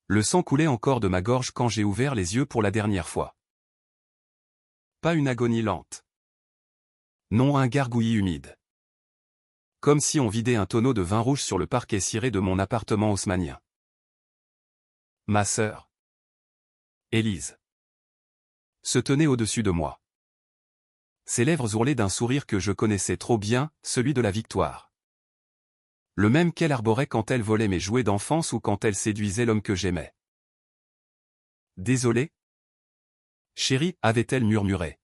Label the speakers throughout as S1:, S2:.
S1: Le sang coulait encore de ma gorge quand j'ai ouvert les yeux pour la dernière fois. Pas une agonie lente. Non, un gargouillis humide. Comme si on vidait un tonneau de vin rouge sur le parquet ciré de mon appartement haussmannien. Ma sœur, Élise, se tenait au-dessus de moi. Ses lèvres ourlaient d'un sourire que je connaissais trop bien, celui de la victoire. Le même qu'elle arborait quand elle volait mes jouets d'enfance ou quand elle séduisait l'homme que j'aimais. Désolé, chérie, avait-elle murmuré.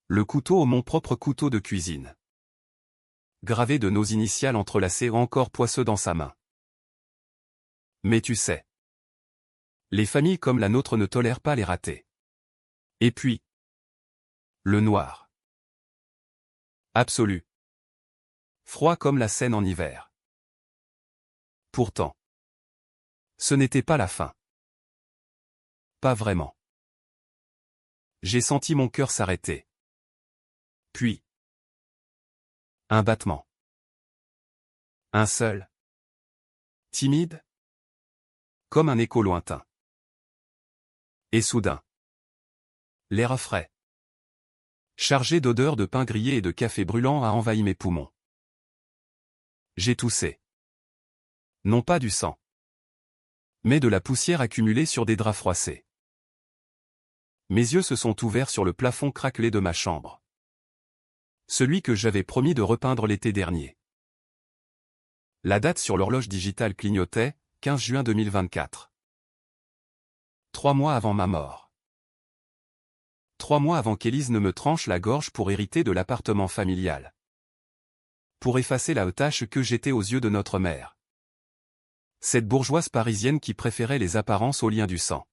S1: Le couteau, mon propre couteau de cuisine. Gravé de nos initiales entrelacées encore poisseux dans sa main. Mais tu sais. Les familles comme la nôtre ne tolèrent pas les ratés. Et puis. Le noir. Absolu. Froid comme la Seine en hiver. Pourtant. Ce n'était pas la fin. Pas vraiment. J'ai senti mon cœur s'arrêter. Puis. Un battement. Un seul. Timide. Comme un écho lointain. Et soudain. L'air frais, chargé d'odeurs de pain grillé et de café brûlant a envahi mes poumons. J'ai toussé. Non pas du sang, mais de la poussière accumulée sur des draps froissés. Mes yeux se sont ouverts sur le plafond craquelé de ma chambre. Celui que j'avais promis de repeindre l'été dernier. La date sur l'horloge digitale clignotait, 15 juin 2024. 3 mois avant ma mort. 3 mois avant qu'Élise ne me tranche la gorge pour hériter de l'appartement familial. Pour effacer la tâche que j'étais aux yeux de notre mère. Cette bourgeoise parisienne qui préférait les apparences aux liens du sang.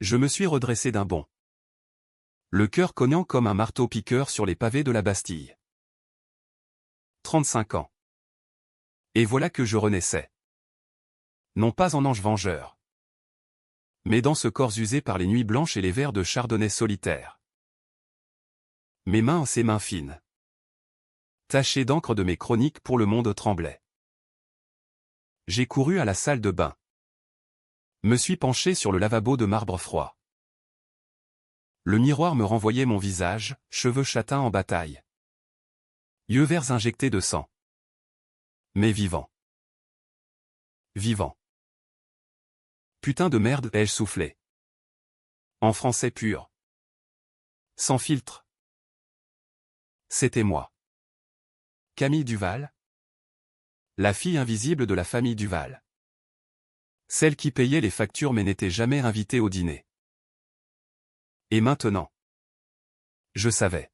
S1: Je me suis redressé d'un bond. Le cœur cognant comme un marteau-piqueur sur les pavés de la Bastille. 35 ans. Et voilà que je renaissais. Non pas en ange vengeur. Mais dans ce corps usé par les nuits blanches et les verres de chardonnay solitaire. Mes mains, ces mains fines. Tachées d'encre de mes chroniques pour le monde tremblaient. J'ai couru à la salle de bain. Me suis penché sur le lavabo de marbre froid. Le miroir me renvoyait mon visage, cheveux châtains en bataille. Yeux verts injectés de sang. Mais vivant. Vivant. Putain de merde, ai-je soufflé. En français pur. Sans filtre. C'était moi. Camille Duval. La fille invisible de la famille Duval. Celle qui payait les factures mais n'était jamais invitée au dîner. Et maintenant. Je savais.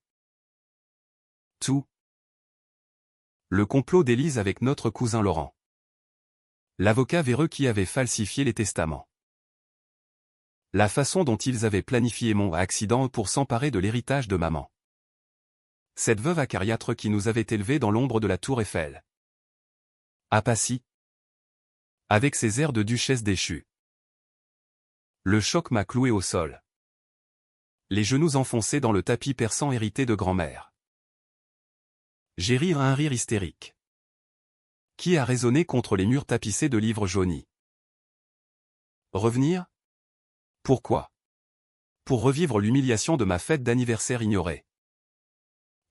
S1: Tout. Le complot d'Élise avec notre cousin Laurent. L'avocat véreux qui avait falsifié les testaments. La façon dont ils avaient planifié mon accident pour s'emparer de l'héritage de maman. Cette veuve acariâtre qui nous avait élevés dans l'ombre de la tour Eiffel. À Passy. Avec ses airs de duchesse déchue. Le choc m'a cloué au sol. Les genoux enfoncés dans le tapis persan hérité de grand-mère. J'ai ri un rire hystérique. Qui a résonné contre les murs tapissés de livres jaunis. Revenir? Pourquoi? Pour revivre l'humiliation de ma fête d'anniversaire ignorée.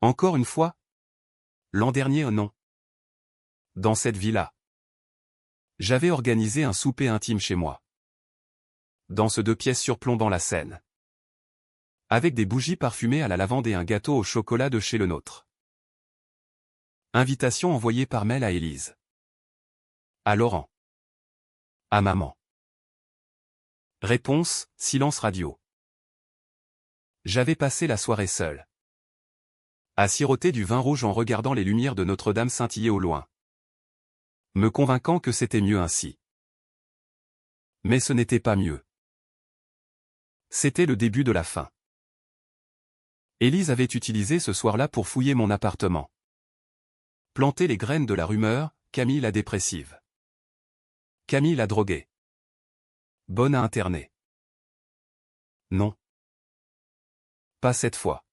S1: Encore une fois? L'an dernier, non. Dans cette villa. J'avais organisé un souper intime chez moi. Dans ce 2 pièces surplombant la Seine. Avec des bougies parfumées à la lavande et un gâteau au chocolat de chez le nôtre. Invitation envoyée par mail à Élise. À Laurent. À maman. Réponse, silence radio. J'avais passé la soirée seule. À siroter du vin rouge en regardant les lumières de Notre-Dame scintiller au loin. Me convainquant que c'était mieux ainsi. Mais ce n'était pas mieux. C'était le début de la fin. Élise avait utilisé ce soir-là pour fouiller mon appartement. Planter les graines de la rumeur, Camille la dépressive. Camille la droguée. Bonne à interner. Non. Pas cette fois.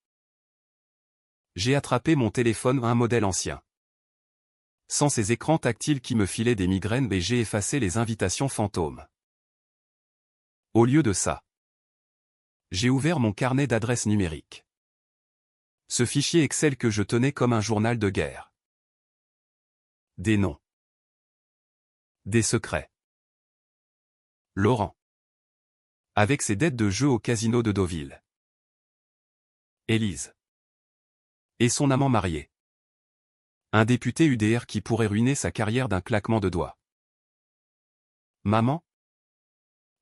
S1: J'ai attrapé mon téléphone, un modèle ancien. Sans ces écrans tactiles qui me filaient des migraines, et j'ai effacé les invitations fantômes. Au lieu de ça, j'ai ouvert mon carnet d'adresses numériques. Ce fichier Excel que je tenais comme un journal de guerre. Des noms. Des secrets. Laurent. Avec ses dettes de jeu au casino de Deauville. Élise. Et son amant marié. Un député UDR qui pourrait ruiner sa carrière d'un claquement de doigts. Maman.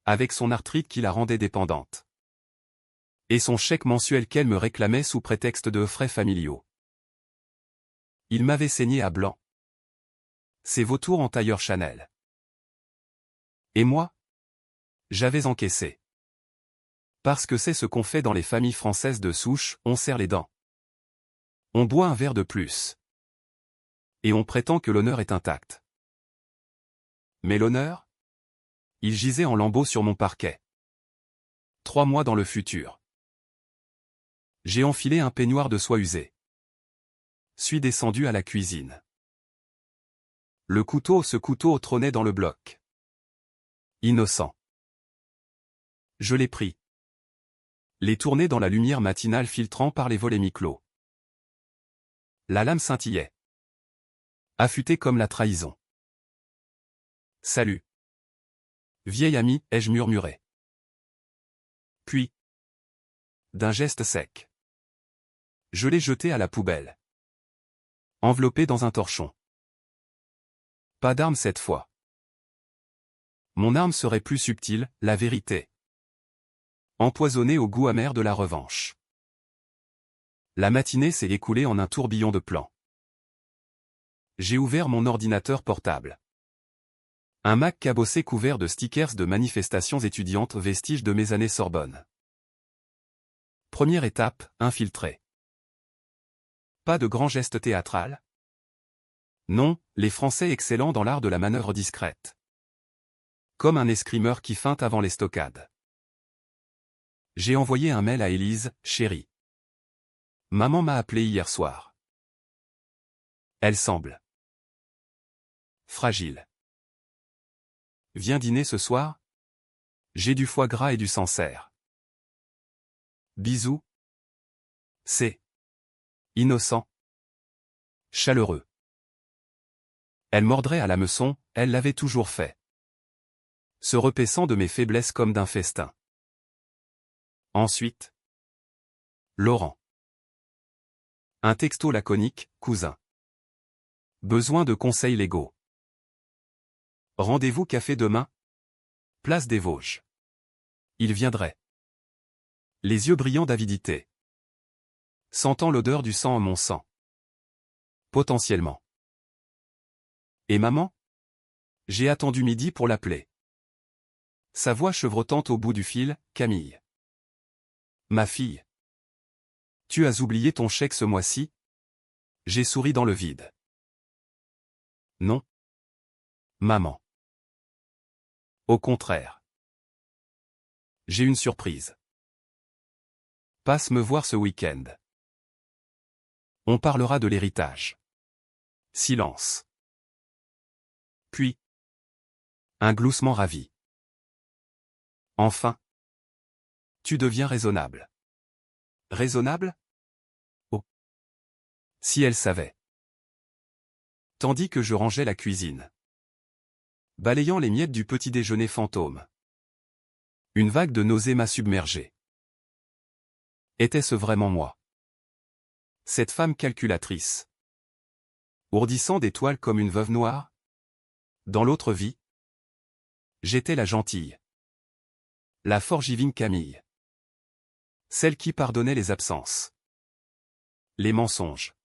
S1: Avec son arthrite qui la rendait dépendante. Et son chèque mensuel qu'elle me réclamait sous prétexte de frais familiaux. Il m'avait saigné à blanc. Ses vautours en tailleur Chanel. Et moi? J'avais encaissé. Parce que c'est ce qu'on fait dans les familles françaises de souche, on serre les dents. On boit un verre de plus. Et on prétend que l'honneur est intact. Mais l'honneur? Il gisait en lambeaux sur mon parquet. 3 mois dans le futur. J'ai enfilé un peignoir de soie usé. Suis descendu à la cuisine. Ce couteau trônait dans le bloc. Innocent. Je l'ai pris. Les tourner dans la lumière matinale filtrant par les volets mi-clos. La lame scintillait. Affûtée comme la trahison. Salut. Vieil ami, ai-je murmuré. Puis, d'un geste sec, je l'ai jeté à la poubelle. Enveloppé dans un torchon. Pas d'arme cette fois. Mon arme serait plus subtile, la vérité. Empoisonnée au goût amer de la revanche. La matinée s'est écoulée en un tourbillon de plans. J'ai ouvert mon ordinateur portable. Un Mac cabossé couvert de stickers de manifestations étudiantes vestiges de mes années Sorbonne. Première étape, infiltré. Pas de grand geste théâtral? Non, les Français excellents dans l'art de la manœuvre discrète. Comme un escrimeur qui feinte avant les stockades. J'ai envoyé un mail à Élise, chérie. Maman m'a appelé hier soir. Elle semble fragile. Viens dîner ce soir? J'ai du foie gras et du Sancerre. Bisous. C'est innocent. Chaleureux. Elle mordrait à l'hameçon, elle l'avait toujours fait. Se repaissant de mes faiblesses comme d'un festin. Ensuite. Laurent. Un texto laconique, cousin. Besoin de conseils légaux. Rendez-vous café demain? Place des Vosges. Il viendrait. Les yeux brillants d'avidité. Sentant l'odeur du sang en mon sang. Potentiellement. Et maman? J'ai attendu midi pour l'appeler. Sa voix chevrotante au bout du fil, Camille. Ma fille. Tu as oublié ton chèque ce mois-ci? J'ai souri dans le vide. Non. Maman. Au contraire. J'ai une surprise. Passe me voir ce week-end. On parlera de l'héritage. Silence. Puis. Un gloussement ravi. Enfin. Tu deviens raisonnable. Raisonnable? Oh. Si elle savait. Tandis que je rangeais la cuisine. Balayant les miettes du petit déjeuner fantôme. Une vague de nausée m'a submergé. Était-ce vraiment moi? Cette femme calculatrice. Ourdissant d'étoiles comme une veuve noire? Dans l'autre vie? J'étais la gentille. La forgivine Camille. Celle qui pardonnait les absences. Les mensonges.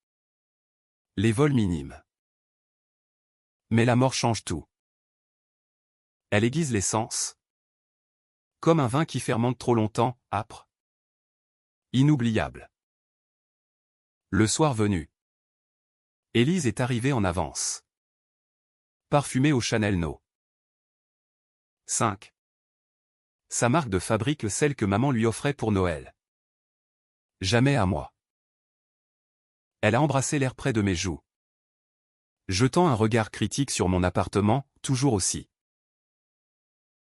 S1: Les vols minimes. Mais la mort change tout. Elle aiguise les sens. Comme un vin qui fermente trop longtemps, âpre. Inoubliable. Le soir venu. Élise est arrivée en avance. Parfumée au Chanel No. 5. Sa marque de fabrique, celle que maman lui offrait pour Noël. Jamais à moi. Elle a embrassé l'air près de mes joues. Jetant un regard critique sur mon appartement, toujours aussi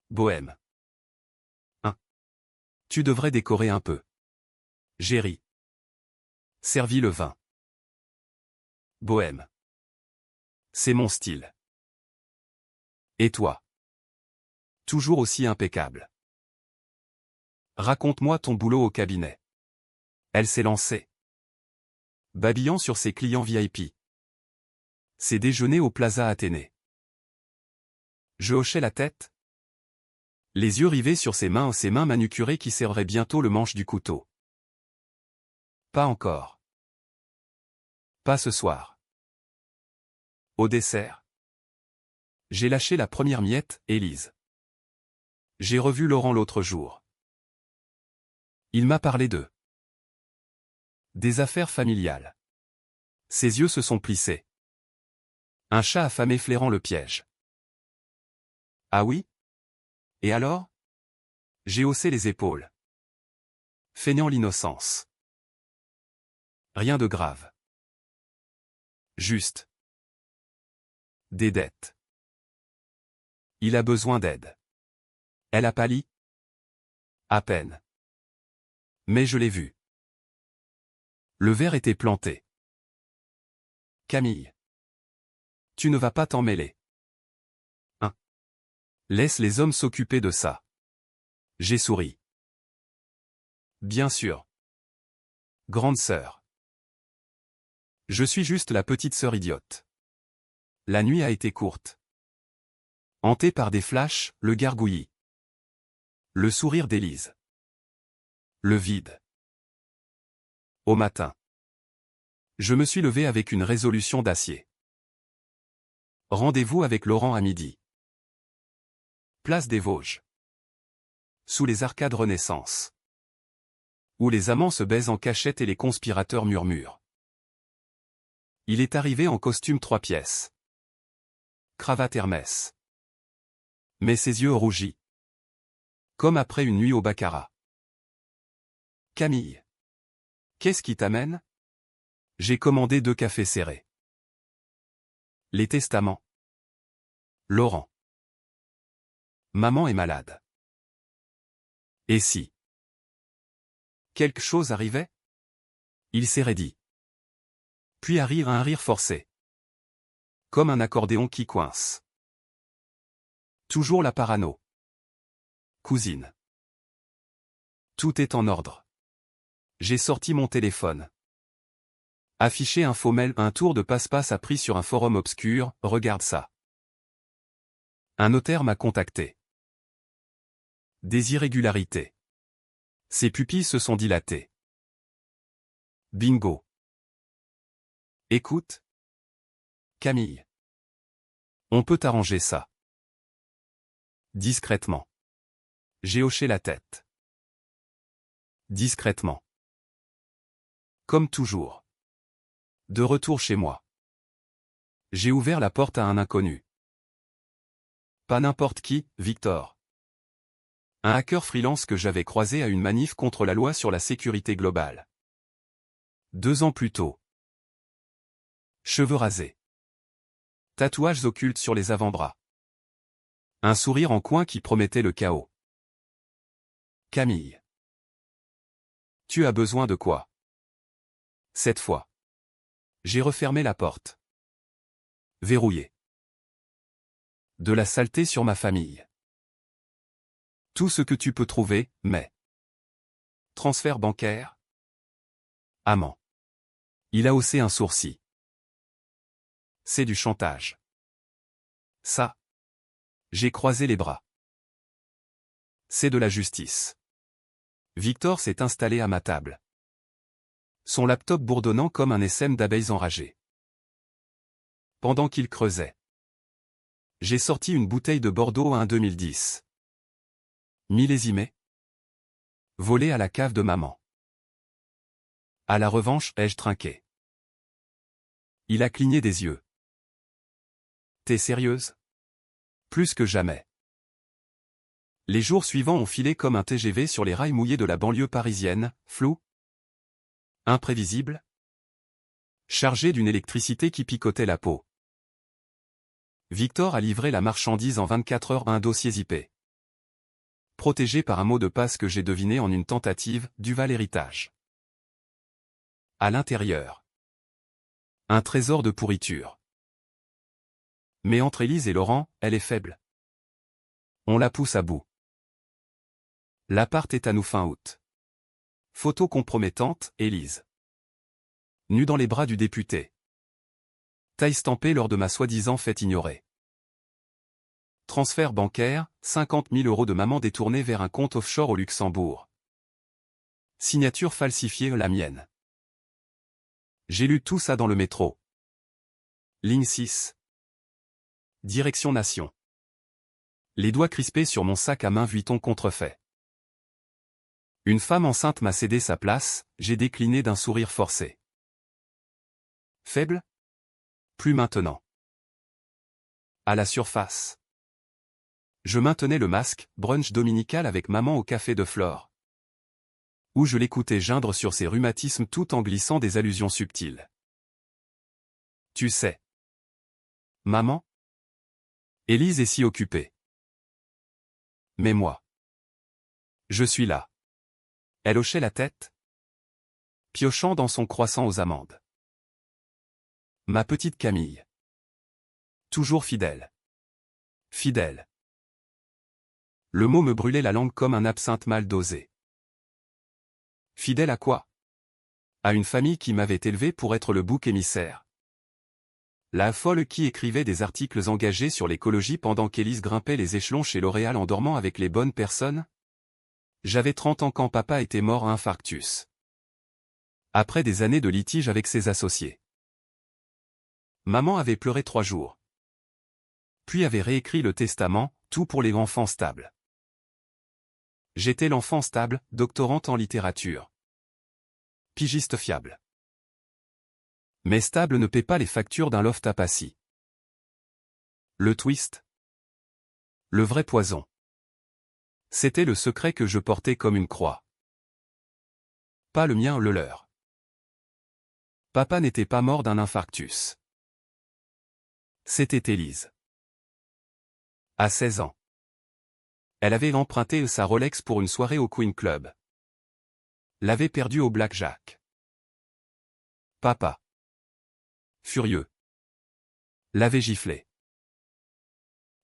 S1: bohème. Tu devrais décorer un peu. J'ai ri. Servi le vin. Bohème. C'est mon style. Et toi? Toujours aussi impeccable. Raconte-moi ton boulot au cabinet. Elle s'est lancée. Babillant sur ses clients VIP. Ses déjeuners au Plaza Athénée. Je hochais la tête. Les yeux rivés sur ses mains manucurées qui serraient bientôt le manche du couteau. Pas encore. Pas ce soir. Au dessert. J'ai lâché la première miette, Élise. J'ai revu Laurent l'autre jour. Il m'a parlé des affaires familiales. Ses yeux se sont plissés. Un chat affamé flairant le piège. Ah oui? Et alors? J'ai haussé les épaules. Feignant l'innocence. Rien de grave. Juste. Des dettes. Il a besoin d'aide. Elle a pâli? À peine. Mais je l'ai vu. Le verre était planté. Camille. Tu ne vas pas t'en mêler. Hein? Laisse les hommes s'occuper de ça. J'ai souri. Bien sûr. Grande sœur. Je suis juste la petite sœur idiote. La nuit a été courte. Hanté par des flashs, le gargouillis. Le sourire d'Élise. Le vide. Au matin. Je me suis levé avec une résolution d'acier. Rendez-vous avec Laurent à midi. Place des Vosges. Sous les arcades Renaissance. Où les amants se baisent en cachette et les conspirateurs murmurent. Il est arrivé en costume 3 pièces. Cravate Hermès. Mais ses yeux rougis. Comme après une nuit au baccarat. Camille. Qu'est-ce qui t'amène? J'ai commandé 2 cafés serrés. Les testaments. Laurent. Maman est malade. Et si quelque chose arrivait? Il s'est raidi. Puis à rire un rire forcé. Comme un accordéon qui coince. Toujours la parano. Cousine. Tout est en ordre. J'ai sorti mon téléphone. Affiché un faux mail, un tour de passe-passe appris sur un forum obscur, regarde ça. Un notaire m'a contacté. Des irrégularités. Ses pupilles se sont dilatées. Bingo. Écoute. Camille. On peut arranger ça. Discrètement. J'ai hoché la tête. Discrètement. Comme toujours. De retour chez moi. J'ai ouvert la porte à un inconnu. Pas n'importe qui, Victor. Un hacker freelance que j'avais croisé à une manif contre la loi sur la sécurité globale. 2 ans plus tôt. Cheveux rasés. Tatouages occultes sur les avant-bras. Un sourire en coin qui promettait le chaos. Camille. Tu as besoin de quoi? Cette fois. J'ai refermé la porte. Verrouillé. De la saleté sur ma famille. Tout ce que tu peux trouver, mais... Transfert bancaire? Amant. Il a haussé un sourcil. C'est du chantage. Ça. J'ai croisé les bras. C'est de la justice. Victor s'est installé à ma table. Son laptop bourdonnant comme un essaim d'abeilles enragées. Pendant qu'il creusait. J'ai sorti une bouteille de Bordeaux à un 2010. Millésimé. Volé à la cave de maman. À la revanche, ai-je trinqué. Il a cligné des yeux. T'es sérieuse? Plus que jamais. Les jours suivants ont filé comme un TGV sur les rails mouillés de la banlieue parisienne, flou, imprévisible, chargé d'une électricité qui picotait la peau. Victor a livré la marchandise en 24 heures à un dossier IP. Protégé par un mot de passe que j'ai deviné en une tentative, Duval Héritage. À l'intérieur. Un trésor de pourriture. Mais entre Élise et Laurent, elle est faible. On la pousse à bout. L'appart est à nous fin août. Photo compromettante, Élise. Nue dans les bras du député. Taille stampée lors de ma soi-disant fête ignorée. Transfert bancaire, 50 000 € de maman détournés vers un compte offshore au Luxembourg. Signature falsifiée, la mienne. J'ai lu tout ça dans le métro. Ligne 6. Direction Nation. Les doigts crispés sur mon sac à main Vuitton contrefait. Une femme enceinte m'a cédé sa place, j'ai décliné d'un sourire forcé. Faible? Plus maintenant. À la surface. Je maintenais le masque, brunch dominical avec maman au café de Flore. Où je l'écoutais geindre sur ses rhumatismes tout en glissant des allusions subtiles. Tu sais. Maman? Élise est si occupée. Mais moi. Je suis là. Elle hochait la tête, piochant dans son croissant aux amandes. Ma petite Camille. Toujours fidèle. Fidèle. Le mot me brûlait la langue comme un absinthe mal dosé. Fidèle à quoi? À une famille qui m'avait élevé pour être le bouc émissaire. La folle qui écrivait des articles engagés sur l'écologie pendant qu'Élise grimpait les échelons chez L'Oréal en dormant avec les bonnes personnes? J'avais 30 ans quand papa était mort à infarctus. Après des années de litige avec ses associés. Maman avait pleuré 3 jours. Puis avait réécrit le testament, tout pour les enfants stables. J'étais l'enfant stable, doctorante en littérature. Pigiste fiable. Mais stable ne paie pas les factures d'un loft à Passy. Le twist. Le vrai poison. C'était le secret que je portais comme une croix. Pas le mien, le leur. Papa n'était pas mort d'un infarctus. C'était Élise. À 16 ans. Elle avait emprunté sa Rolex pour une soirée au Queen Club. L'avait perdue au blackjack. Papa. Furieux. L'avait giflé.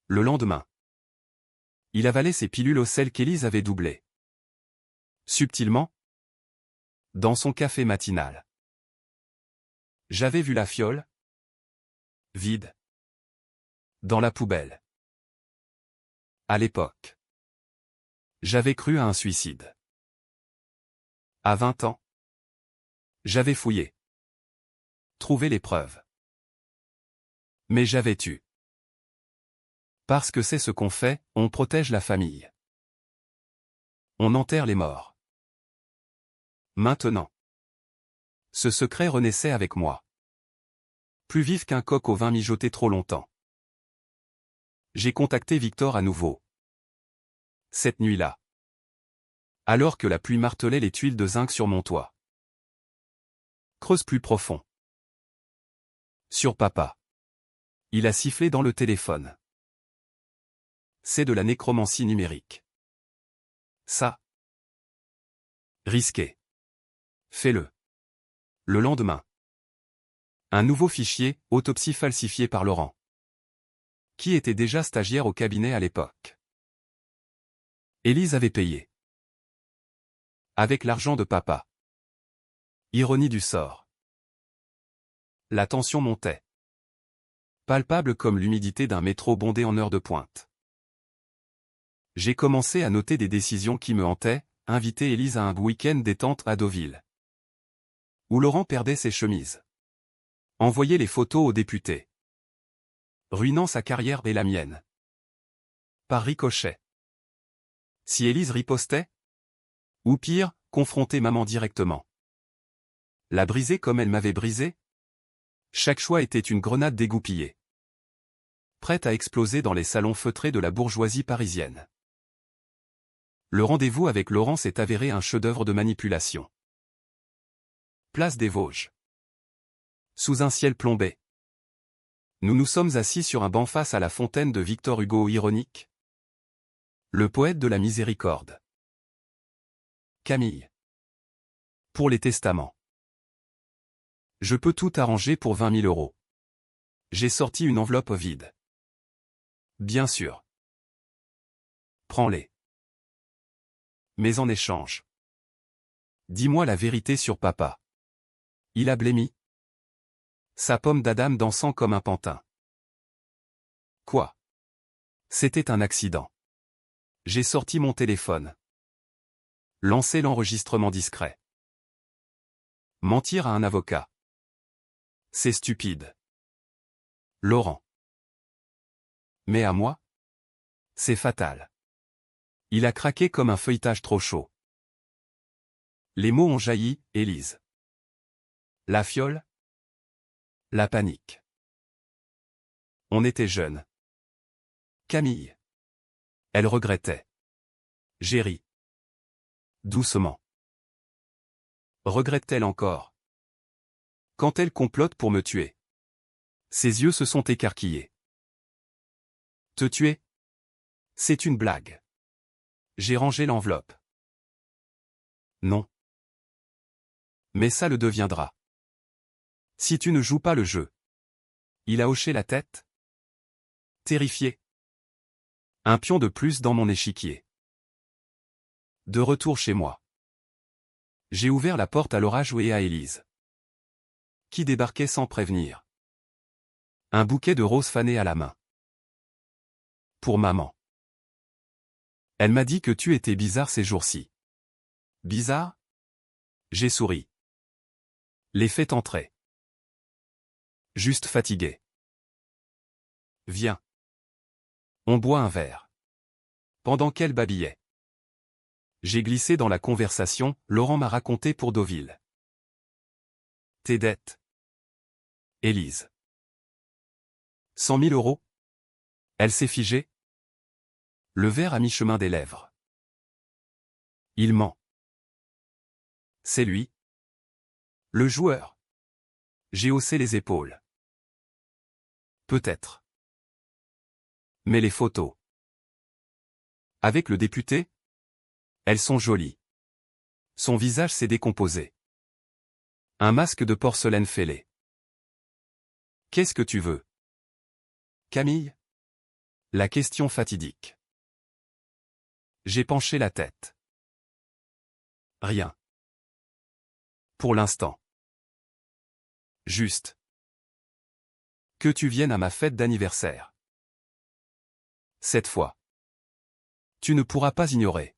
S1: Le lendemain. Il avalait ses pilules au sel qu'Élise avait doublées. Subtilement. Dans son café matinal. J'avais vu la fiole. Vide. Dans la poubelle. À l'époque. J'avais cru à un suicide. À 20 ans. J'avais fouillé. Trouvé les preuves. Mais j'avais tué. Parce que c'est ce qu'on fait, on protège la famille. On enterre les morts. Maintenant. Ce secret renaissait avec moi. Plus vif qu'un coq au vin mijoté trop longtemps. J'ai contacté Victor à nouveau. Cette nuit-là. Alors que la pluie martelait les tuiles de zinc sur mon toit. Creuse plus profond. Sur papa. Il a sifflé dans le téléphone. C'est de la nécromancie numérique. Ça. Risqué. Fais-le. Le lendemain. Un nouveau fichier, autopsie falsifiée par Laurent. Qui était déjà stagiaire au cabinet à l'époque. Élise avait payé. Avec l'argent de papa. Ironie du sort. La tension montait. Palpable comme l'humidité d'un métro bondé en heure de pointe. J'ai commencé à noter des décisions qui me hantaient, inviter Élise à un week-end détente à Deauville. Où Laurent perdait ses chemises. Envoyer les photos aux députés. Ruinant sa carrière et la mienne. Par ricochet. Si Élise ripostait? Ou pire, confronter maman directement. La briser comme elle m'avait brisé? Chaque choix était une grenade dégoupillée. Prête à exploser dans les salons feutrés de la bourgeoisie parisienne. Le rendez-vous avec Laurent s'est avéré un chef-d'œuvre de manipulation. Place des Vosges. Sous un ciel plombé. Nous nous sommes assis sur un banc face à la fontaine de Victor Hugo ironique. Le poète de la miséricorde. Camille. Pour les testaments. Je peux tout arranger pour 20 000 €. J'ai sorti une enveloppe vide. Bien sûr. Prends-les. Mais en échange. Dis-moi la vérité sur papa. Il a blêmi. Sa pomme d'Adam dansant comme un pantin. Quoi? C'était un accident. J'ai sorti mon téléphone. Lancé l'enregistrement discret. Mentir à un avocat. C'est stupide. Laurent. Mais à moi? C'est fatal. Il a craqué comme un feuilletage trop chaud. Les mots ont jailli, Élise. La fiole? La panique. On était jeunes. Camille. Elle regrettait. J'ai ri. Doucement. Regrette-t-elle encore? Quand elle complote pour me tuer. Ses yeux se sont écarquillés. Te tuer? C'est une blague. J'ai rangé l'enveloppe. Non. Mais ça le deviendra. Si tu ne joues pas le jeu. Il a hoché la tête. Terrifié. Un pion de plus dans mon échiquier. De retour chez moi. J'ai ouvert la porte à l'orage et à Élise. Qui débarquait sans prévenir. Un bouquet de roses fanées à la main. Pour maman. Elle m'a dit que tu étais bizarre ces jours-ci. Bizarre? J'ai souri. Les faits entraient. Juste fatigué. Viens. On boit un verre. Pendant qu'elle babillait. J'ai glissé dans la conversation, Laurent m'a raconté pour Deauville. Tes dettes. Élise. 100 000 €. Elle s'est figée. Le verre à mi-chemin des lèvres. Il ment. C'est lui. Le joueur. J'ai haussé les épaules. Peut-être. Mais les photos. Avec le député? Elles sont jolies. Son visage s'est décomposé. Un masque de porcelaine fêlé. Qu'est-ce que tu veux? Camille? La question fatidique. J'ai penché la tête. Rien. Pour l'instant. Juste. Que tu viennes à ma fête d'anniversaire. Cette fois. Tu ne pourras pas ignorer.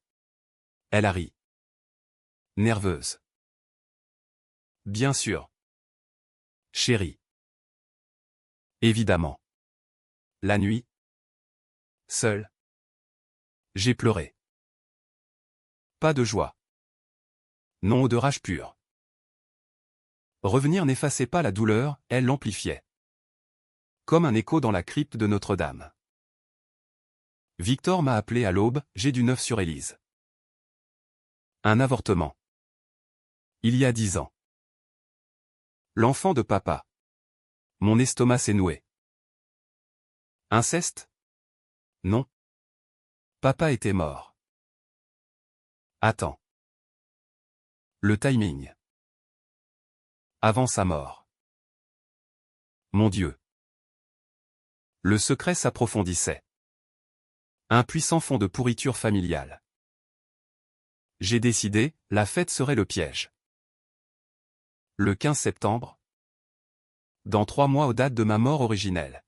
S1: Elle a ri. Nerveuse. Bien sûr. Chérie. Évidemment. La nuit. Seul. J'ai pleuré. Pas de joie. Non de rage pure. Revenir n'effaçait pas la douleur, elle l'amplifiait. Comme un écho dans la crypte de Notre-Dame. Victor m'a appelé à l'aube, j'ai du neuf sur Élise. Un avortement. Il y a 10 ans. L'enfant de papa. Mon estomac s'est noué. Inceste? Non. Papa était mort. Attends. Le timing. Avant sa mort. Mon Dieu. Le secret s'approfondissait. Un puissant fond de pourriture familiale. J'ai décidé, la fête serait le piège. Le 15 septembre. Dans 3 mois aux dates de ma mort originelle.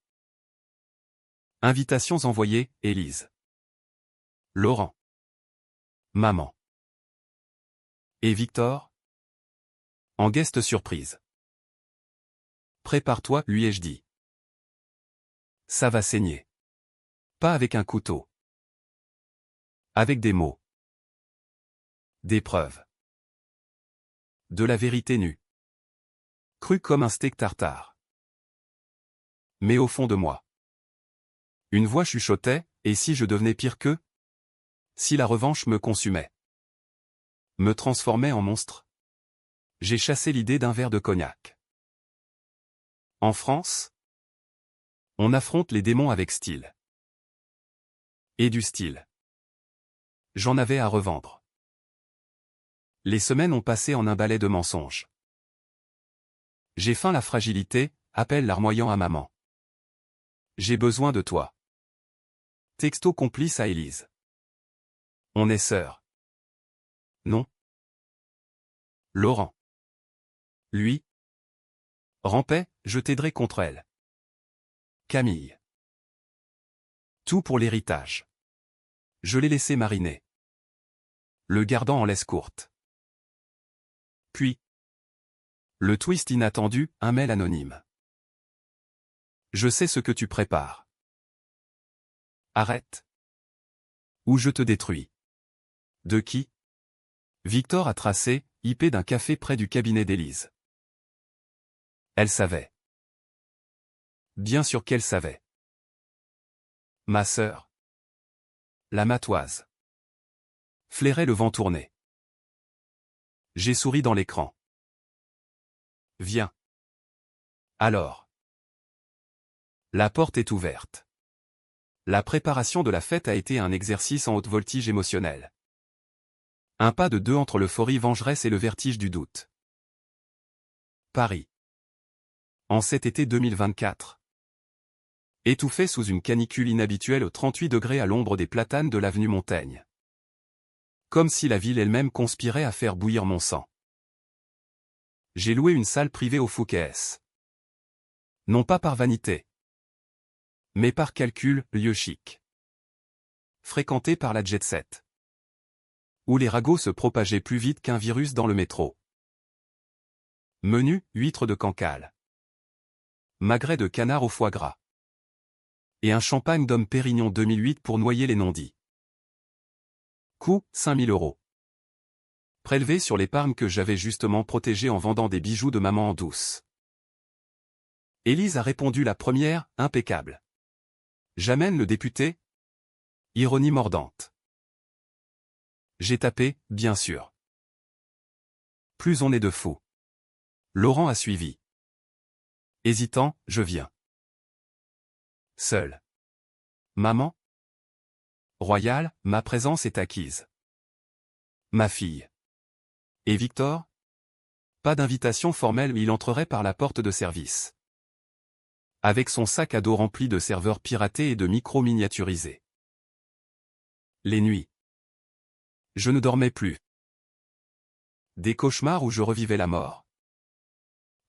S1: Invitations envoyées, Élise. Laurent. Maman. Et Victor? En guest surprise. Prépare-toi, lui ai-je dit. Ça va saigner. Pas avec un couteau. Avec des mots. Des preuves. De la vérité nue. Crue comme un steak tartare. Mais au fond de moi. Une voix chuchotait, et si je devenais pire qu'eux? Si la revanche me consumait. Me transformait en monstre? J'ai chassé l'idée d'un verre de cognac. En France? On affronte les démons avec style. Et du style. J'en avais à revendre. Les semaines ont passé en un balai de mensonges. J'ai faim, la fragilité, appelle larmoyant à maman. J'ai besoin de toi. Texto complice à Élise. On est sœurs. Non. Laurent. Lui. Rampait, je t'aiderai contre elle. Camille. Tout pour l'héritage. Je l'ai laissé mariner. Le gardant en laisse courte. Puis. Le twist inattendu, un mail anonyme. Je sais ce que tu prépares. Arrête. Ou je te détruis. De qui? Victor a tracé, IP d'un café près du cabinet d'Élise. Elle savait. Bien sûr qu'elle savait. Ma sœur. La matoise. Flairait le vent tourné. J'ai souri dans l'écran. Viens. Alors. La porte est ouverte. La préparation de la fête a été un exercice en haute voltige émotionnelle. Un pas de deux entre l'euphorie vengeresse et le vertige du doute. Paris. En cet été 2024. Étouffé sous une canicule inhabituelle aux 38 degrés à l'ombre des platanes de l'avenue Montaigne. Comme si la ville elle-même conspirait à faire bouillir mon sang. J'ai loué une salle privée au Fouquet's. Non pas par vanité. Mais par calcul, lieu chic. Fréquenté par la jet-set. Où les ragots se propageaient plus vite qu'un virus dans le métro. Menu, huîtres de Cancale. Magret de canard au foie gras. Et un champagne d'homme Pérignon 2008 pour noyer les non-dits. Coût, 5000 €. Prélevé sur l'épargne que j'avais justement protégée en vendant des bijoux de maman en douce. Élise a répondu la première, impeccable. J'amène le député? Ironie mordante. J'ai tapé, bien sûr. Plus on est de fous. Laurent a suivi. Hésitant, je viens. Seul. Maman? Royal, ma présence est acquise. Ma fille. Et Victor? Pas d'invitation formelle, il entrerait par la porte de service. Avec son sac à dos rempli de serveurs piratés et de micros miniaturisés. Les nuits. Je ne dormais plus. Des cauchemars où je revivais la mort.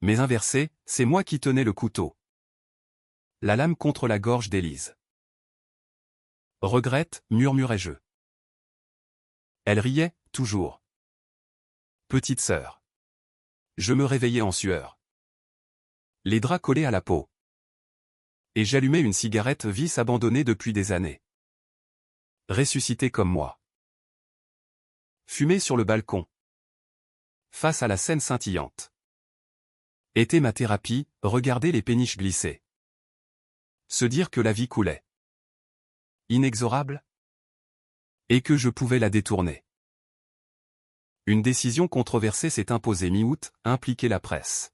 S1: Mais inversé, c'est moi qui tenais le couteau. La lame contre la gorge d'Élise. Regrette, murmurai-je. Elle riait, toujours. Petite sœur. Je me réveillais en sueur. Les draps collés à la peau. Et j'allumais une cigarette vice abandonnée depuis des années. Ressuscité comme moi. Fumer sur le balcon. Face à la scène scintillante. Était ma thérapie, regarder les péniches glisser. Se dire que la vie coulait. Inexorable? Et que je pouvais la détourner. Une décision controversée s'est imposée mi-août, impliquer la presse.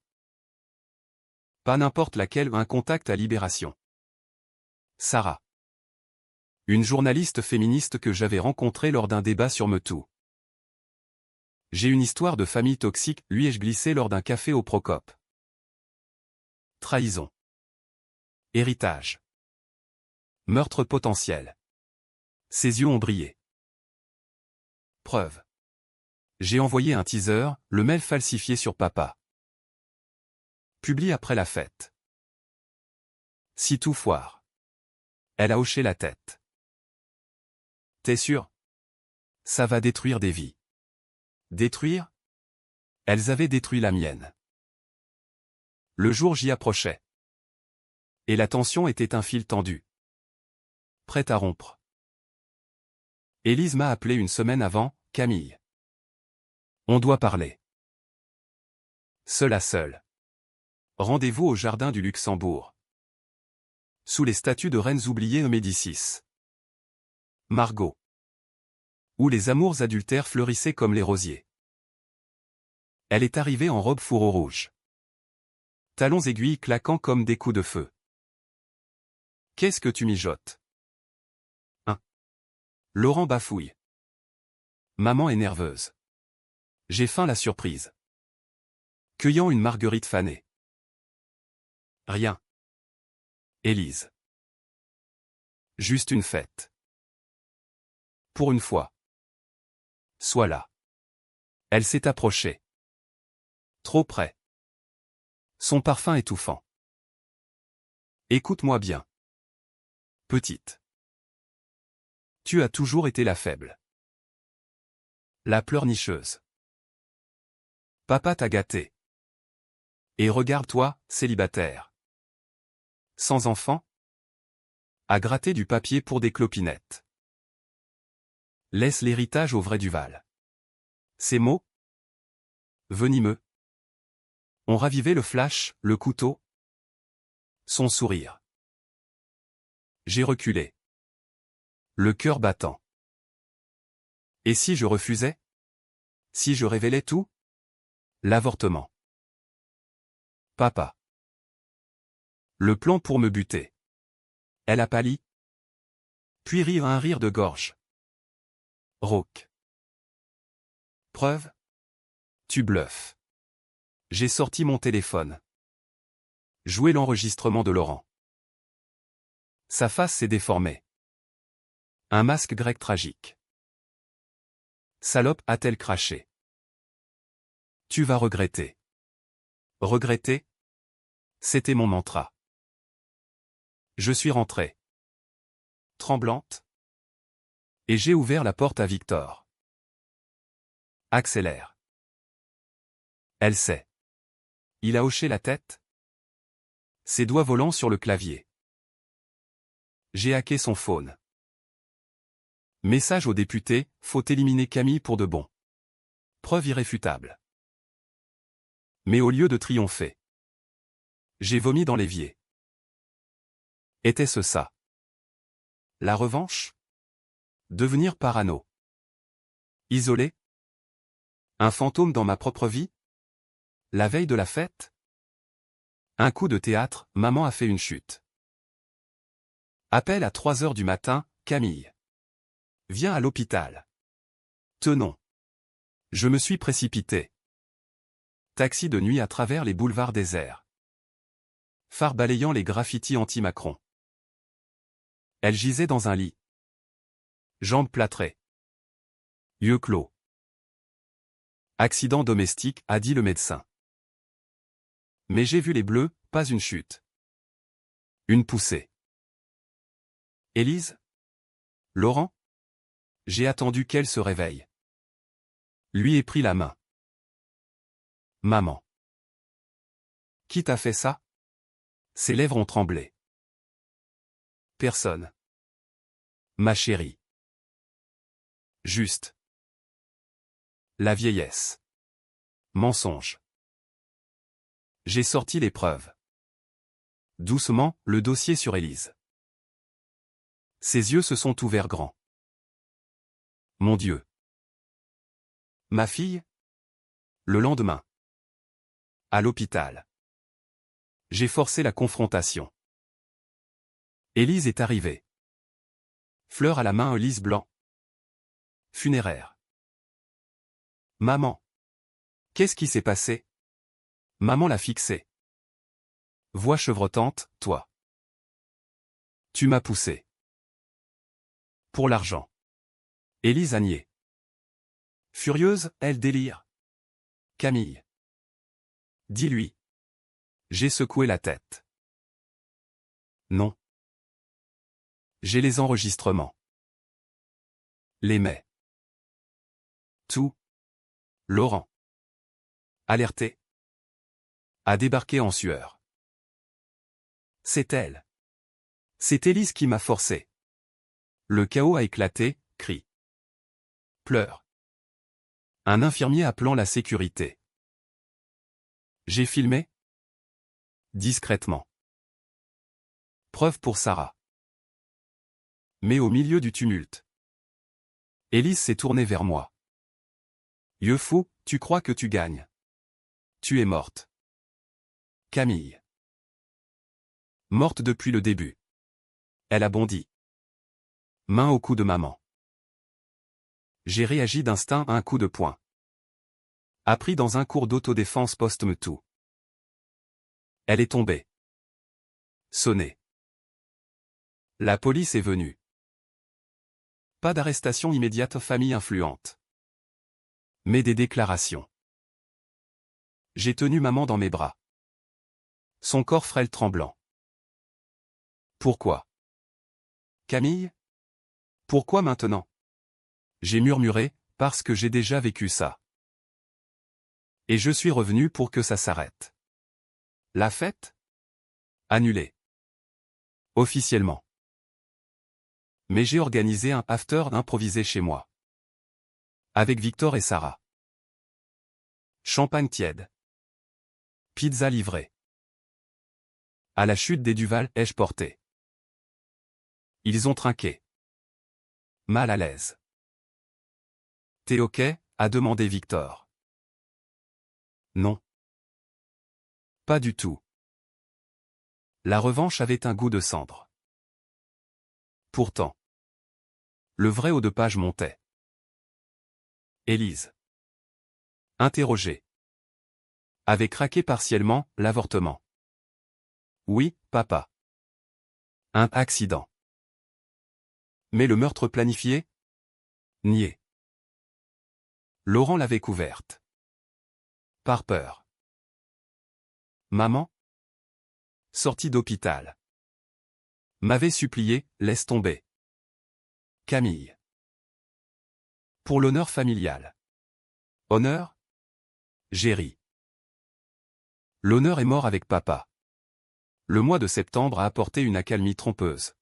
S1: Pas n'importe laquelle, un contact à Libération. Sarah. Une journaliste féministe que j'avais rencontrée lors d'un débat sur MeToo. J'ai une histoire de famille toxique, lui ai-je glissé lors d'un café au Procope. Trahison. Héritage. Meurtre potentiel. Ses yeux ont brillé. Preuve. J'ai envoyé un teaser, le mail falsifié sur papa. Publié après la fête. Si tout foire. Elle a hoché la tête. T'es sûr? Ça va détruire des vies. Détruire? Elles avaient détruit la mienne. Le jour j'y approchait. Et la tension était un fil tendu. Prête à rompre. Élise m'a appelé une semaine avant, Camille. On doit parler. Seul à seul. Rendez-vous au jardin du Luxembourg. Sous les statues de reines oubliées au Médicis. Margot. Où les amours adultères fleurissaient comme les rosiers. Elle est arrivée en robe fourreau rouge. Talons aiguilles claquant comme des coups de feu. Qu'est-ce que tu mijotes? Laurent bafouille. Maman est nerveuse. J'ai faim la surprise. Cueillant une marguerite fanée. Rien. Élise. Juste une fête. Pour une fois. Sois là. Elle s'est approchée. Trop près. Son parfum étouffant. Écoute-moi bien. Petite. Tu as toujours été la faible. La pleurnicheuse. Papa t'a gâté. Et regarde-toi, célibataire. Sans enfant? À gratter du papier pour des clopinettes. Laisse l'héritage au vrai Duval. Ces mots? Venimeux. Ont ravivé le flash, le couteau. Son sourire. J'ai reculé. Le cœur battant. Et si je refusais? Si je révélais tout? L'avortement. Papa. Le plan pour me buter. Elle a pâli. Puis rit un rire de gorge. Rauque. Preuve? Tu bluffes. J'ai sorti mon téléphone. Joué l'enregistrement de Laurent. Sa face s'est déformée. Un masque grec tragique. Salope a-t-elle craché? Tu vas regretter. Regretter? C'était mon mantra. Je suis rentrée. Tremblante. Et j'ai ouvert la porte à Victor. Accélère. Elle sait. Il a hoché la tête. Ses doigts volants sur le clavier. J'ai hacké son phone. Message au député, faut éliminer Camille pour de bon. Preuve irréfutable. Mais au lieu de triompher, j'ai vomi dans l'évier. Était-ce ça? La revanche? Devenir parano? Isolé? Un fantôme dans ma propre vie? La veille de la fête? Un coup de théâtre, maman a fait une chute. Appel à 3 heures du matin, Camille. Viens à l'hôpital. Tenons. Je me suis précipité. Taxi de nuit à travers les boulevards déserts. Phare balayant les graffitis anti-Macron. Elle gisait dans un lit. Jambes plâtrées. Yeux clos. Accident domestique, a dit le médecin. Mais j'ai vu les bleus, pas une chute. Une poussée. Élise? Laurent? J'ai attendu qu'elle se réveille. Lui ai pris la main. Maman. Qui t'a fait ça? Ses lèvres ont tremblé. Personne. Ma chérie. Juste. La vieillesse. Mensonge. J'ai sorti les preuves. Doucement, le dossier sur Élise. Ses yeux se sont ouverts grands. Mon Dieu. Ma fille? Le lendemain. À l'hôpital. J'ai forcé la confrontation. Élise est arrivée. Fleur à la main, un lys blanc. Funéraire. Maman. Qu'est-ce qui s'est passé? Maman l'a fixé. Voix chevrotante, toi. Tu m'as poussé. Pour l'argent. Élise a nié. Furieuse, elle délire. Camille. Dis-lui. J'ai secoué la tête. Non. J'ai les enregistrements. Les mets. Tout. Laurent. Alerté. A débarqué en sueur. C'est elle. C'est Élise qui m'a forcé. Le chaos a éclaté, crie. Pleure. Un infirmier appelant la sécurité. J'ai filmé. Discrètement. Preuve pour Sarah. Mais au milieu du tumulte. Élise s'est tournée vers moi. Yeux fou, tu crois que tu gagnes. Tu es morte. Camille. Morte depuis le début. Elle a bondi. Main au cou de maman. J'ai réagi d'instinct à un coup de poing. Appris dans un cours d'autodéfense post-MeToo. Elle est tombée. Sonné. La police est venue. Pas d'arrestation immédiate, famille influente. Mais des déclarations. J'ai tenu maman dans mes bras. Son corps frêle tremblant. Pourquoi? Camille? Pourquoi maintenant? J'ai murmuré, parce que j'ai déjà vécu ça. Et je suis revenu pour que ça s'arrête. La fête? Annulée. Officiellement. Mais j'ai organisé un after improvisé chez moi. Avec Victor et Sarah. Champagne tiède. Pizza livrée. À la chute des Duval, ai-je porté. Ils ont trinqué. Mal à l'aise. T'es ok? A demandé Victor. Non. Pas du tout. La revanche avait un goût de cendre. Pourtant. Le vrai haut de page montait. Élise. Interrogée. Avait craqué partiellement, l'avortement. Oui, papa. Un accident. Mais le meurtre planifié? Nié. Laurent l'avait couverte. Par peur. Maman? Sortie d'hôpital. M'avait supplié, laisse tomber. Camille. Pour l'honneur familial. Honneur? J'ai ri. L'honneur est mort avec papa. Le mois de septembre a apporté une accalmie trompeuse.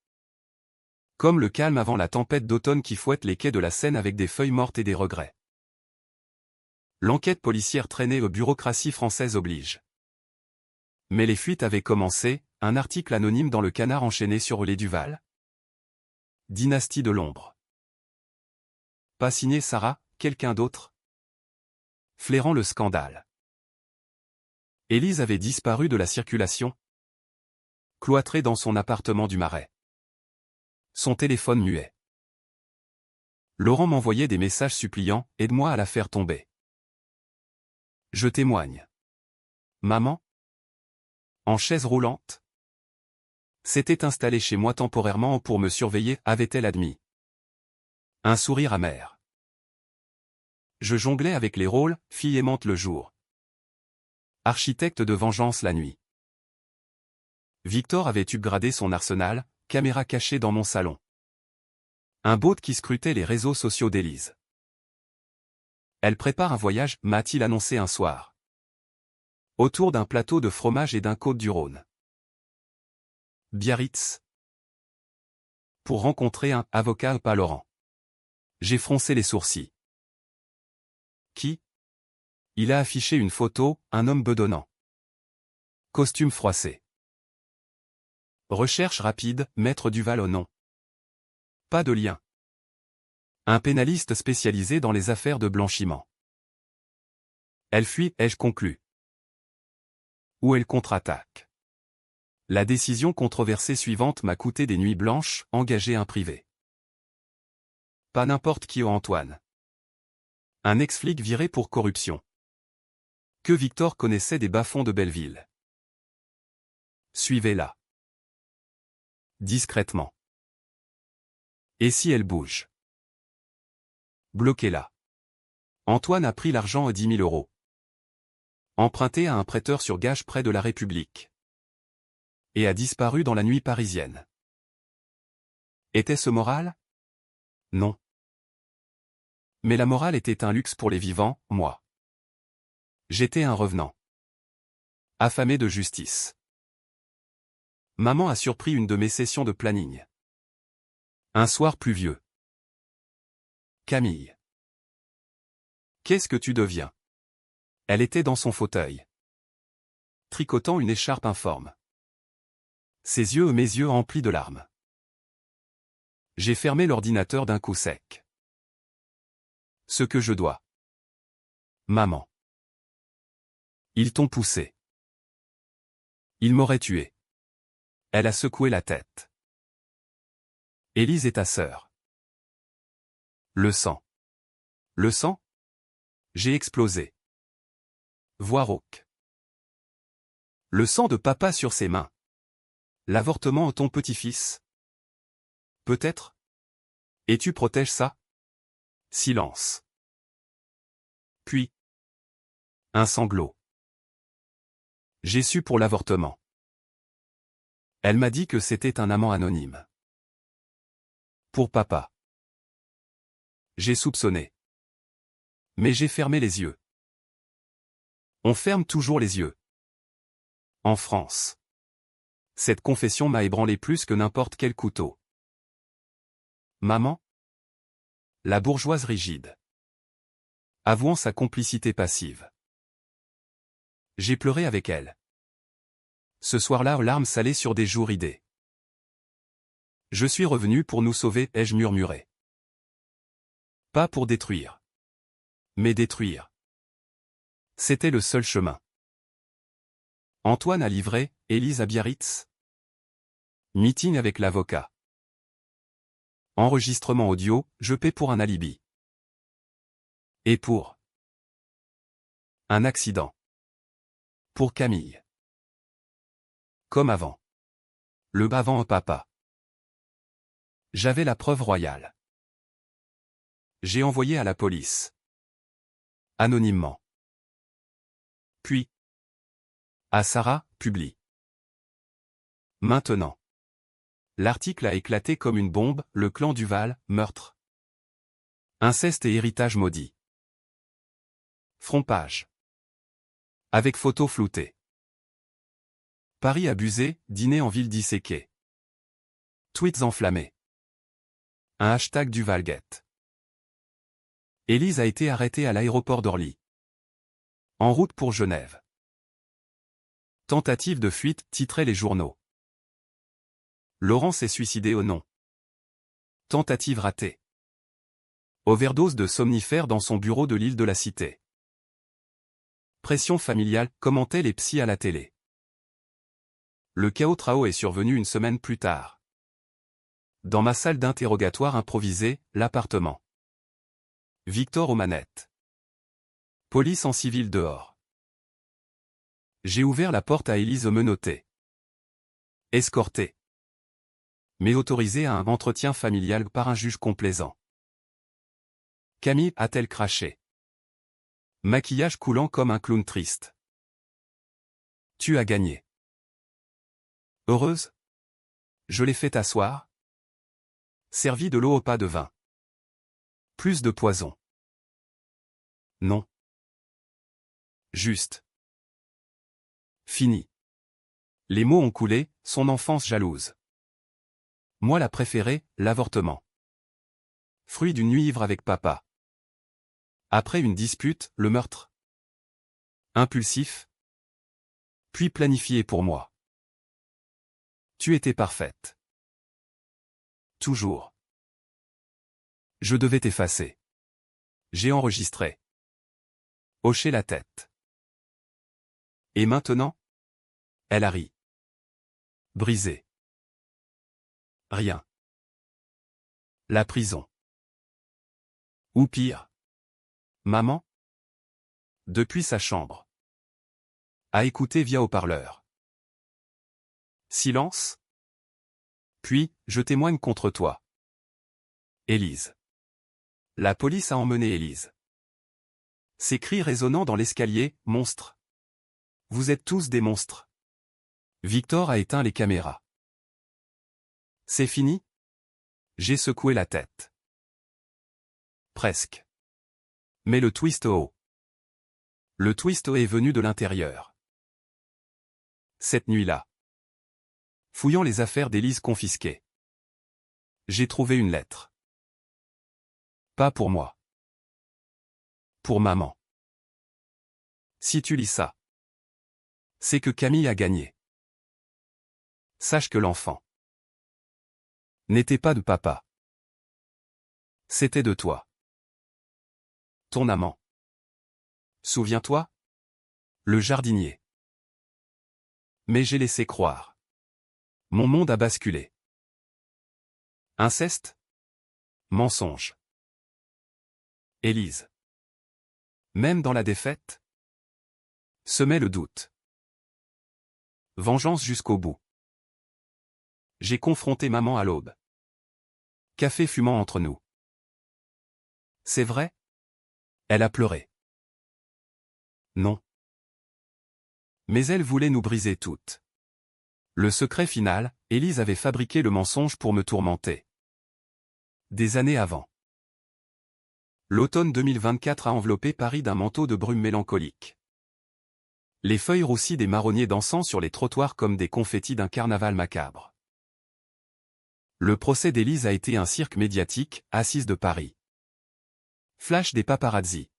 S1: Comme le calme avant la tempête d'automne qui fouette les quais de la Seine avec des feuilles mortes et des regrets. L'enquête policière traînée aux bureaucraties françaises oblige. Mais les fuites avaient commencé, un article anonyme dans le Canard enchaîné sur les Duval. Dynastie de l'ombre. Pas signé Sarah, quelqu'un d'autre? Flairant le scandale. Élise avait disparu de la circulation. Cloîtrée dans son appartement du Marais. Son téléphone muet. Laurent m'envoyait des messages suppliants, aide-moi à la faire tomber. Je témoigne. Maman? En chaise roulante? S'était installée chez moi temporairement pour me surveiller, avait-elle admis. Un sourire amer. Je jonglais avec les rôles, fille aimante le jour. Architecte de vengeance la nuit. Victor avait upgradé son arsenal, caméra cachée dans mon salon. Un bot qui scrutait les réseaux sociaux d'Élise. Elle prépare un voyage, m'a-t-il annoncé un soir. Autour d'un plateau de fromage et d'un Côte-du-Rhône. Biarritz. Pour rencontrer un avocat pas Laurent. J'ai froncé les sourcils. Qui? Il a affiché une photo, un homme bedonnant. Costume froissé. Recherche rapide, Maître Duval au nom. Pas de lien. Un pénaliste spécialisé dans les affaires de blanchiment. Elle fuit, ai-je conclu. Ou elle contre-attaque. La décision controversée suivante m'a coûté des nuits blanches, engagé un privé. Pas n'importe qui Antoine. Un ex-flic viré pour corruption. Que Victor connaissait des bas-fonds de Belleville. Suivez-la. Discrètement. Et si elle bouge? Bloquez-la. Antoine a pris l'argent à 10 000 euros. Emprunté à un prêteur sur gage près de la République. Et a disparu dans la nuit parisienne. Était-ce moral? Non. Mais la morale était un luxe pour les vivants, moi. J'étais un revenant. Affamé de justice. Maman a surpris une de mes sessions de planning. Un soir pluvieux. Camille. Qu'est-ce que tu deviens? Elle était dans son fauteuil. Tricotant une écharpe informe. Ses yeux et mes yeux emplis de larmes. J'ai fermé l'ordinateur d'un coup sec. Ce que je dois. Maman. Ils t'ont poussé. Ils m'auraient tué. Elle a secoué la tête. Élise est ta sœur. Le sang. Le sang? J'ai explosé. Voix rauque. Le sang de papa sur ses mains. L'avortement de ton petit-fils. Peut-être? Et tu protèges ça? Silence. Puis. Un sanglot. J'ai su pour l'avortement. Elle m'a dit que c'était un amant anonyme. Pour papa. J'ai soupçonné. Mais j'ai fermé les yeux. On ferme toujours les yeux. En France. Cette confession m'a ébranlé plus que n'importe quel couteau. Maman? La bourgeoise rigide. Avouant sa complicité passive. J'ai pleuré avec elle. Ce soir-là, larmes salées sur des joues ridées. Je suis revenu pour nous sauver, ai-je murmuré. Pas pour détruire. Mais détruire. C'était le seul chemin. Antoine à Livray, Élise à Biarritz. Meeting avec l'avocat. Enregistrement audio, je paie pour un alibi. Et pour un accident. Pour Camille. Comme avant. Le bavant au papa. J'avais la preuve royale. J'ai envoyé à la police. Anonymement. Puis. À Sarah, publie. Maintenant. L'article a éclaté comme une bombe, le clan Duval, meurtre. Inceste et héritage maudit. Front-page. Avec photo floutée. Paris abusé, dîner en ville disséquée. Tweets enflammés. Un hashtag Duvalgate. Élise a été arrêtée à l'aéroport d'Orly. En route pour Genève. Tentative de fuite, titraient les journaux. Laurent s'est suicidé au nom. Tentative ratée. Overdose de somnifères dans son bureau de l'île de la Cité. Pression familiale, commentaient les psys à la télé. Le chaos Trao est survenu une semaine plus tard. Dans ma salle d'interrogatoire improvisée, l'appartement. Victor aux manettes. Police en civil dehors. J'ai ouvert la porte à Élise menottée. Escortée. Mais autorisée à un entretien familial par un juge complaisant. Camille a-t-elle craché? Maquillage coulant comme un clown triste. Tu as gagné. Heureuse? Je l'ai fait asseoir. Servi de l'eau au pas de vin. Plus de poison. Non. Juste. Fini. Les mots ont coulé, son enfance jalouse. Moi la préférée, l'avortement. Fruit d'une nuit ivre avec papa. Après une dispute, le meurtre. Impulsif. Puis planifié pour moi. Tu étais parfaite. Toujours. Je devais t'effacer. J'ai enregistré. Hoché la tête. Et maintenant? Elle a ri. Brisé. Rien. La prison. Ou pire. Maman? Depuis sa chambre. A écouté via haut-parleur. Silence. Puis, je témoigne contre toi. Élise. La police a emmené Élise. Ses cris résonnant dans l'escalier, monstre. Vous êtes tous des monstres. Victor a éteint les caméras. C'est fini? J'ai secoué la tête. Presque. Mais le twist haut. Le twist est venu de l'intérieur. Cette nuit-là. Fouillant les affaires d'Élise confisquées. J'ai trouvé une lettre. Pas pour moi. Pour maman. Si tu lis ça, c'est que Camille a gagné. Sache que l'enfant n'était pas de papa. C'était de toi. Ton amant. Souviens-toi? Le jardinier. Mais j'ai laissé croire. Mon monde a basculé. Inceste? Mensonge. Élise. Même dans la défaite? Semait le doute. Vengeance jusqu'au bout. J'ai confronté maman à l'aube. Café fumant entre nous. C'est vrai? Elle a pleuré. Non. Mais elle voulait nous briser toutes. Le secret final, Élise avait fabriqué le mensonge pour me tourmenter. Des années avant. L'automne 2024 a enveloppé Paris d'un manteau de brume mélancolique. Les feuilles roussies des marronniers dansant sur les trottoirs comme des confettis d'un carnaval macabre. Le procès d'Élise a été un cirque médiatique, assise de Paris. Flash des paparazzis.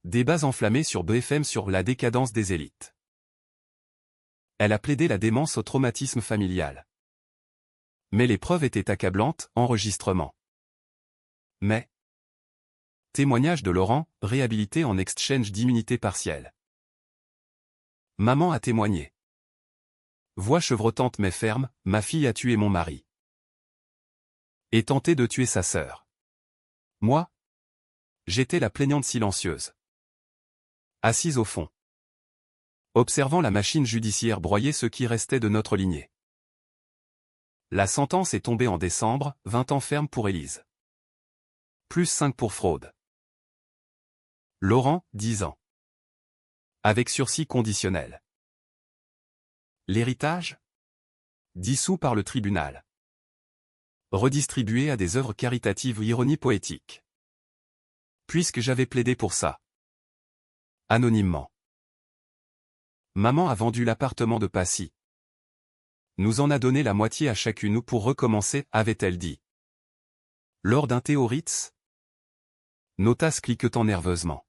S1: Débats enflammés sur BFM sur la décadence des élites. Elle a plaidé la démence au traumatisme familial. Mais les preuves étaient accablantes, enregistrement. Mais témoignage de Laurent, réhabilité en exchange d'immunité partielle. Maman a témoigné. Voix chevrotante mais ferme, ma fille a tué mon mari. Et tenté de tuer sa sœur. Moi? J'étais la plaignante silencieuse. Assise au fond. Observant la machine judiciaire broyer ce qui restait de notre lignée. La sentence est tombée en décembre, 20 ans ferme pour Élise. Plus 5 pour fraude. Laurent, 10 ans. Avec sursis conditionnel. L'héritage? Dissous par le tribunal. Redistribué à des œuvres caritatives ou ironie poétique. Puisque j'avais plaidé pour ça. Anonymement. Maman a vendu l'appartement de Passy. Nous en a donné la moitié à chacune pour recommencer, avait-elle dit. Lors d'un thé au Ritz? Nos tasses cliquetant nerveusement.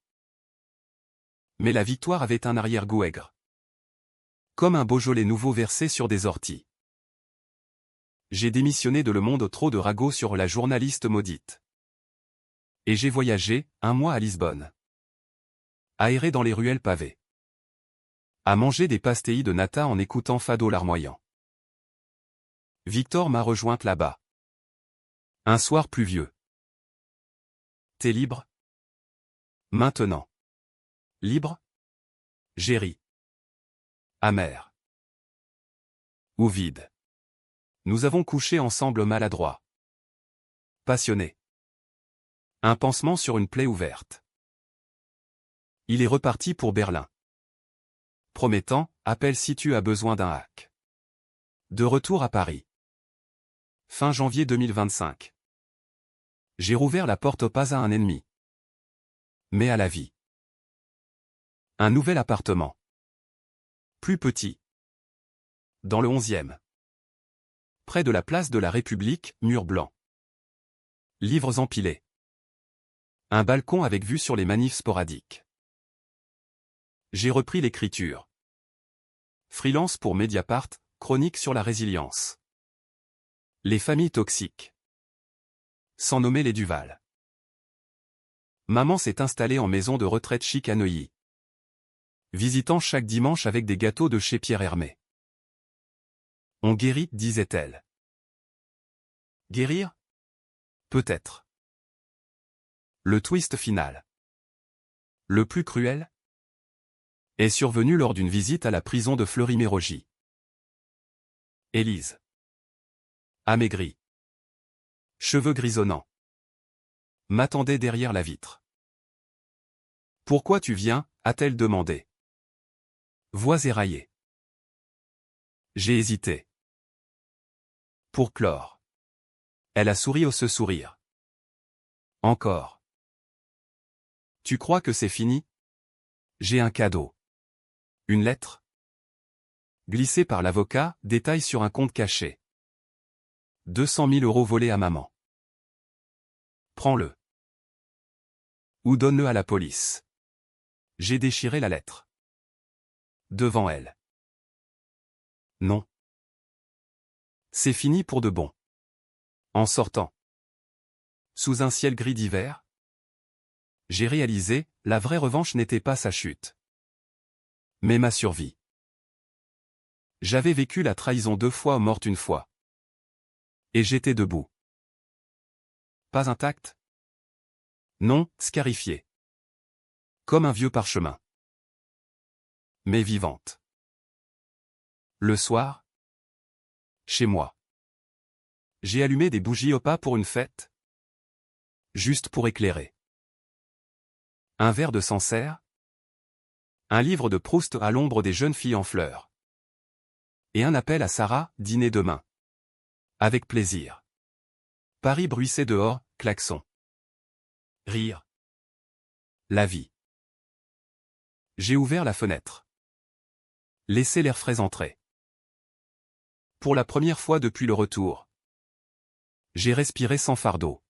S1: Mais la victoire avait un arrière-goût aigre. Comme un Beaujolais nouveau versé sur des orties. J'ai démissionné de Le Monde au trop de ragots sur la journaliste maudite. Et j'ai voyagé, 1 mois à Lisbonne. Aéré dans les ruelles pavées. À manger des pastéis de nata en écoutant Fado larmoyant. Victor m'a rejointe là-bas. Un soir pluvieux. T'es libre? Maintenant. Libre? J'ai ri. Amer. Ou vide. Nous avons couché ensemble maladroits. Passionnés. Un pansement sur une plaie ouverte. Il est reparti pour Berlin. Promettant, appelle si tu as besoin d'un hack. De retour à Paris. Fin janvier 2025. J'ai rouvert la porte pas à un ennemi. Mais à la vie. Un nouvel appartement. Plus petit. Dans le 11e. Près de la place de la République, mur blanc. Livres empilés. Un balcon avec vue sur les manifs sporadiques. J'ai repris l'écriture. Freelance pour Mediapart, chronique sur la résilience. Les familles toxiques. Sans nommer les Duval. Maman s'est installée en maison de retraite chic à Neuilly. Visitant chaque dimanche avec des gâteaux de chez Pierre Hermé. On guérit, disait-elle. Guérir? Peut-être. Le twist final. Le plus cruel? Est survenu lors d'une visite à la prison de Fleury-Mérogis. Élise. Amaigrie. Cheveux grisonnants. M'attendait derrière la vitre. Pourquoi tu viens? A-t-elle demandé. Voix éraillée. J'ai hésité. Pour clore. Elle a souri au se sourire. Encore. Tu crois que c'est fini? J'ai un cadeau. Une lettre? Glissée par l'avocat, détail sur un compte caché. 200 000 € volés à maman. Prends-le. Ou donne-le à la police. J'ai déchiré la lettre. Devant elle. Non. C'est fini pour de bon. En sortant. Sous un ciel gris d'hiver. J'ai réalisé, la vraie revanche n'était pas sa chute. Mais ma survie. J'avais vécu la trahison 2 fois, morte 1 fois. Et j'étais debout. Pas intact? Non, scarifié. Comme un vieux parchemin. Mais vivante. Le soir? Chez moi. J'ai allumé des bougies au pas pour une fête? Juste pour éclairer. Un verre de Sancerre? Un livre de Proust à l'ombre des jeunes filles en fleurs. Et un appel à Sarah, dîner demain. Avec plaisir. Paris bruissait dehors, klaxon. Rire. La vie. J'ai ouvert la fenêtre. Laissé l'air frais entrer. Pour la première fois depuis le retour. J'ai respiré sans fardeau.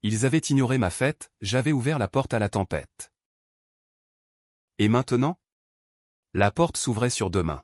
S1: Ils avaient ignoré ma fête, j'avais ouvert la porte à la tempête. Et maintenant? La porte s'ouvrait sur demain.